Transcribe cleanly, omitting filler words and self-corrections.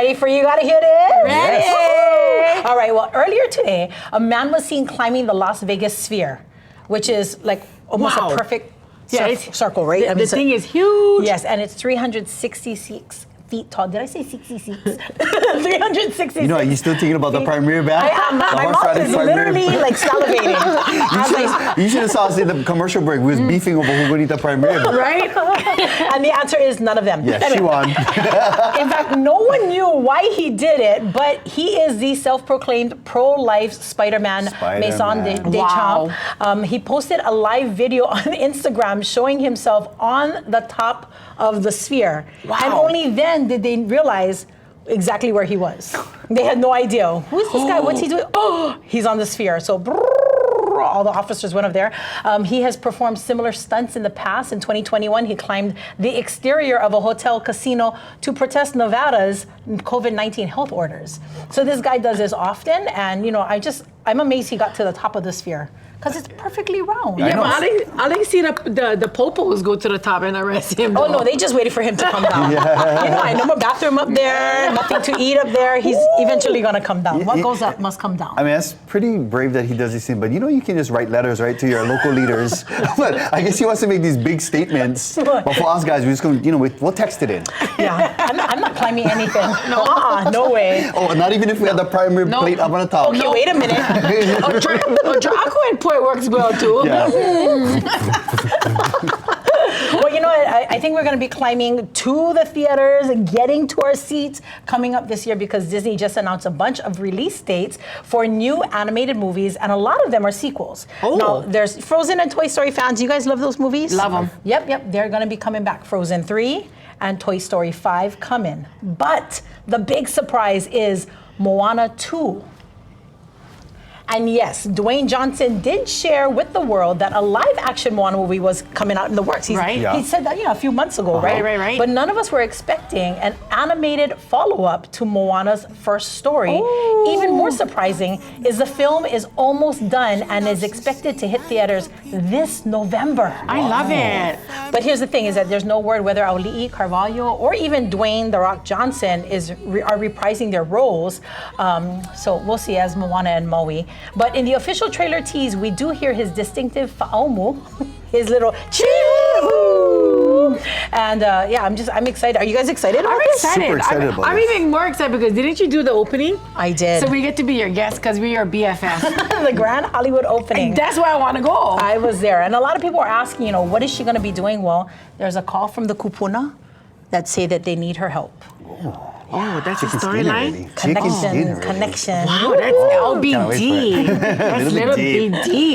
ready for you gotta hear this? Ready. Yes. All right, well, earlier today, a man was seen climbing the Las Vegas Sphere, which is like almost a perfect circle, right? The thing is huge. Yes, and it's 366 feet tall. Did I say 66? 366. You know, are you still thinking about the premiere back? I am. My mouth is literally like salivating. You should have saw us in the commercial break. We was beefing over who would eat the premiere. Right? And the answer is none of them. Yes, she won. In fact, no one knew why he did it, but he is the self-proclaimed pro-life Spider-Man, Maison Deschamps. He posted a live video on Instagram showing himself on the top of the sphere. Wow. And only then did they realize exactly where he was. They had no idea. Who is this guy? What's he doing? Oh, he's on the sphere. So all the officers went up there. He has performed similar stunts in the past. In 2021, he climbed the exterior of a hotel casino to protest Nevada's COVID-19 health orders. So this guy does this often, and you know, I'm amazed he got to the top of the sphere. Because it's perfectly round. Yeah, but I didn't see the popos go to the top and arrest him. Oh, no, they just waited for him to come down. You know, I know a bathroom up there, nothing to eat up there. He's eventually going to come down. What goes up must come down. I mean, that's pretty brave that he does these things, but you know, you can just write letters, right, to your local leaders. But I guess he wants to make these big statements. But for us guys, we're just going to, you know, we'll text it in. Yeah, I'm not climbing anything. No way. Oh, not even if we had the primary plate up on the top. Okay, wait a minute. Draco and Point works well too. Yeah. Well, you know what? I think we're going to be climbing to the theaters and getting to our seats coming up this year because Disney just announced a bunch of release dates for new animated movies, and a lot of them are sequels. Oh. Now, there's Frozen and Toy Story fans. You guys love those movies? Love them. Yep. They're going to be coming back. Frozen 3 and Toy Story 5 coming. But the big surprise is Moana 2. And yes, Dwayne Johnson did share with the world that a live-action Moana movie was coming out in the works. He said that, a few months ago, right? Right. But none of us were expecting an animated follow-up to Moana's first story. Ooh. Even more surprising is the film is almost done and is expected to hit theaters this November. I love it. But here's the thing: is that there's no word whether Auli'i Carvalho or even Dwayne "The Rock" Johnson are reprising their roles. So we'll see as Moana and Maui. But in the official trailer tease, we do hear his distinctive fa'aumu, his little chee-hoo. And I'm excited. Are you guys excited about this? Super excited about I'm this. even more excited because didn't you do the opening? I did. So we get to be your guest because we're your BFF. The Grand Hollywood opening. That's where I want to go. I was there. And a lot of people are asking, what is she going to be doing? Well, there's a call from the kupuna that say that they need her help. Oh, that's a storyline? Connection. Wow, that's LBD. That's little bit deep.